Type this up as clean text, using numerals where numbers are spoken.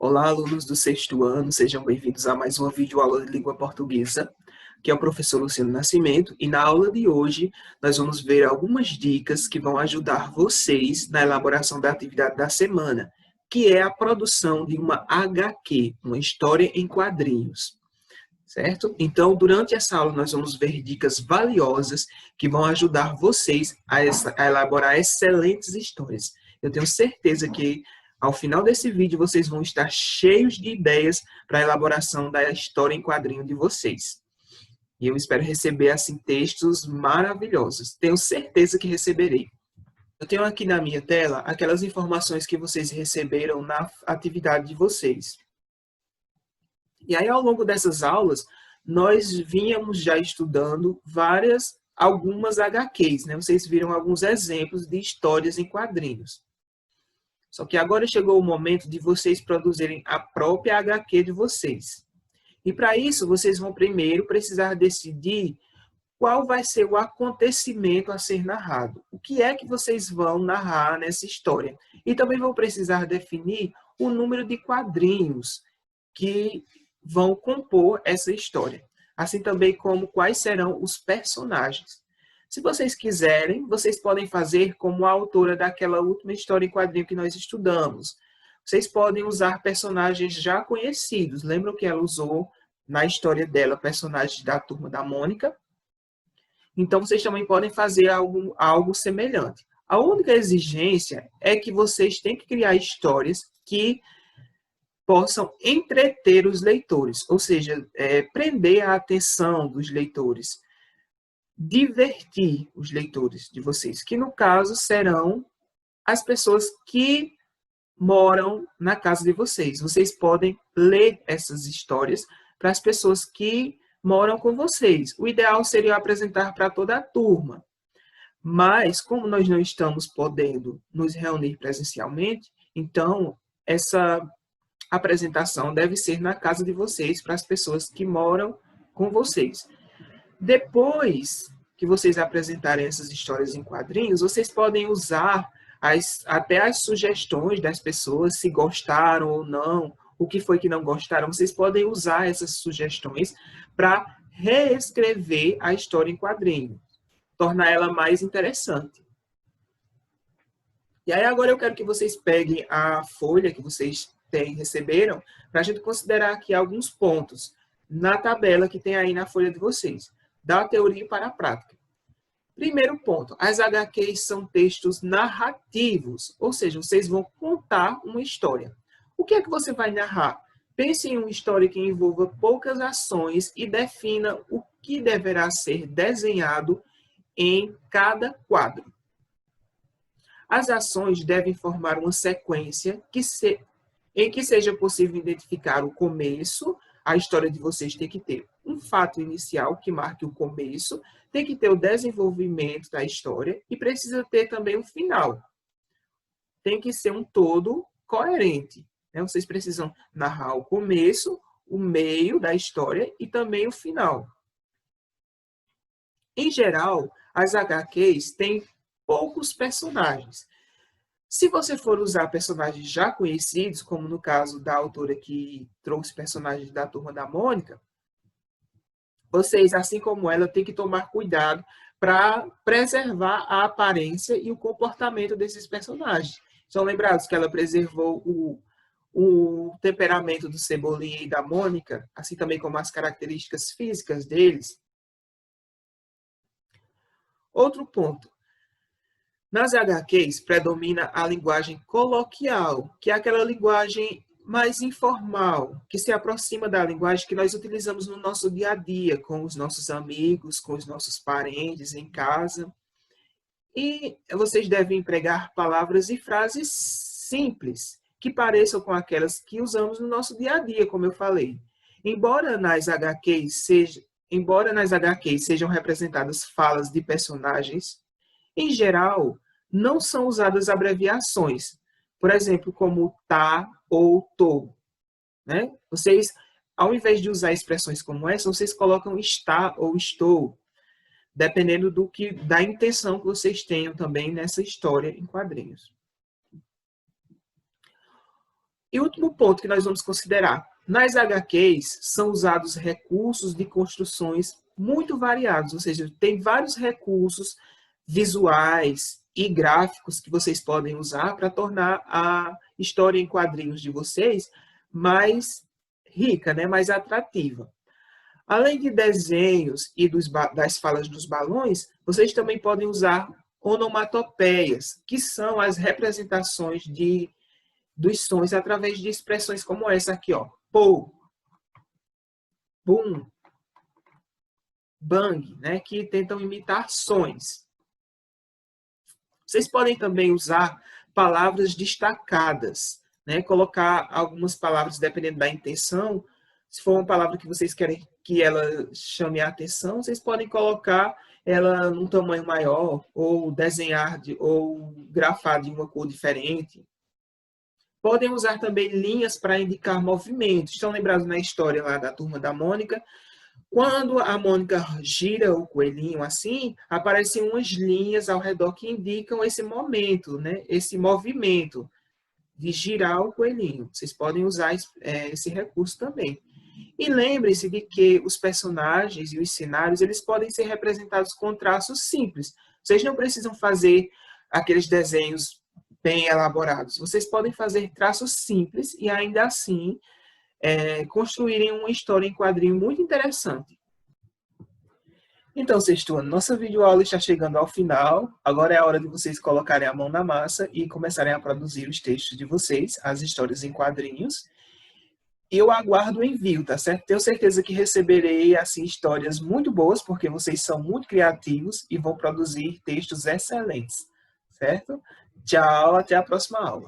Olá, alunos do sexto ano, sejam bem-vindos a mais uma videoaula de língua portuguesa, que é o professor Luciano Nascimento, e na aula de hoje nós vamos ver algumas dicas que vão ajudar vocês na elaboração da atividade da semana, que é a produção de uma HQ, uma história em quadrinhos. Certo? Então, durante essa aula, nós vamos ver dicas valiosas que vão ajudar vocês a elaborar excelentes histórias. Eu tenho certeza que, ao final desse vídeo, vocês vão estar cheios de ideias para a elaboração da história em quadrinho de vocês. E eu espero receber, assim, textos maravilhosos. Tenho certeza que receberei. Eu tenho aqui na minha tela aquelas informações que vocês receberam na atividade de vocês. E aí, ao longo dessas aulas, nós vínhamos já estudando algumas HQs, né? Vocês viram alguns exemplos de histórias em quadrinhos. Só que agora chegou o momento de vocês produzirem a própria HQ de vocês. E para isso, vocês vão primeiro precisar decidir qual vai ser o acontecimento a ser narrado. O que é que vocês vão narrar nessa história? E também vão precisar definir o número de quadrinhos que vão compor essa história, assim também como quais serão os personagens. Se vocês quiserem, vocês podem fazer como a autora daquela última história em quadrinho que nós estudamos. Vocês podem usar personagens já conhecidos. Lembram que ela usou na história dela personagens da Turma da Mônica? Então, vocês também podem fazer algo semelhante. A única exigência é que vocês têm que criar histórias que possam entreter os leitores, ou seja, prender a atenção dos leitores, divertir os leitores de vocês, que no caso serão as pessoas que moram na casa de vocês. Vocês podem ler essas histórias para as pessoas que moram com vocês. O ideal seria apresentar para toda a turma, mas como nós não estamos podendo nos reunir presencialmente, então essa a apresentação deve ser na casa de vocês, para as pessoas que moram com vocês. Depois que vocês apresentarem essas histórias em quadrinhos, vocês podem usar até as sugestões das pessoas, se gostaram ou não, o que foi que não gostaram. Vocês podem usar essas sugestões para reescrever a história em quadrinhos, tornar ela mais interessante. E aí agora eu quero que vocês peguem a folha que vocês receberam, para a gente considerar aqui alguns pontos na tabela que tem aí na folha de vocês, da teoria para a prática. Primeiro ponto, as HQs são textos narrativos, ou seja, vocês vão contar uma história. O que é que você vai narrar? Pense em uma história que envolva poucas ações e defina o que deverá ser desenhado em cada quadro. As ações devem formar uma sequência em que seja possível identificar o começo. A história de vocês tem que ter um fato inicial que marque o começo, tem que ter o desenvolvimento da história e precisa ter também um final. Tem que ser um todo coerente, né? Vocês precisam narrar o começo, o meio da história e também o final. Em geral, as HQs têm poucos personagens. Se você for usar personagens já conhecidos, como no caso da autora que trouxe personagens da Turma da Mônica, vocês, assim como ela, têm que tomar cuidado para preservar a aparência e o comportamento desses personagens. São lembrados que ela preservou o temperamento do Cebolinha e da Mônica, assim também como as características físicas deles. Outro ponto. Nas HQs, predomina a linguagem coloquial, que é aquela linguagem mais informal, que se aproxima da linguagem que nós utilizamos no nosso dia a dia, com os nossos amigos, com os nossos parentes em casa. E vocês devem empregar palavras e frases simples, que pareçam com aquelas que usamos no nosso dia a dia, como eu falei. Embora nas HQs sejam representadas falas de personagens, em geral, não são usadas abreviações, por exemplo, como tá ou tô, né? Vocês, ao invés de usar expressões como essa, vocês colocam está ou estou, dependendo da intenção que vocês tenham também nessa história em quadrinhos. E último ponto que nós vamos considerar. Nas HQs são usados recursos de construções muito variados, ou seja, tem vários recursos visuais e gráficos que vocês podem usar para tornar a história em quadrinhos de vocês mais rica, né? Mais atrativa. Além de desenhos e das falas dos balões, vocês também podem usar onomatopeias, que são as representações dos sons através de expressões como essa aqui, ó. Pou, bum, bang, né? Que tentam imitar sons. Vocês podem também usar palavras destacadas, né? Colocar algumas palavras, dependendo da intenção. Se for uma palavra que vocês querem que ela chame a atenção, vocês podem colocar ela num tamanho maior, ou desenhar, ou grafar de uma cor diferente. Podem usar também linhas para indicar movimentos. Estão lembrados na história lá da Turma da Mônica? Quando a Mônica gira o coelhinho assim, aparecem umas linhas ao redor que indicam esse momento, né? Esse movimento de girar o coelhinho. Vocês podem usar esse recurso também. E lembre-se de que os personagens e os cenários eles podem ser representados com traços simples. Vocês não precisam fazer aqueles desenhos bem elaborados. Vocês podem fazer traços simples e ainda assim construírem uma história em quadrinho muito interessante. Então, sexto ano, nossa videoaula está chegando ao final. Agora é a hora de vocês colocarem a mão na massa e começarem a produzir os textos de vocês, as histórias em quadrinhos. Eu aguardo o envio, tá certo? Tenho certeza que receberei assim histórias muito boas, porque vocês são muito criativos e vão produzir textos excelentes, certo? Tchau, até a próxima aula.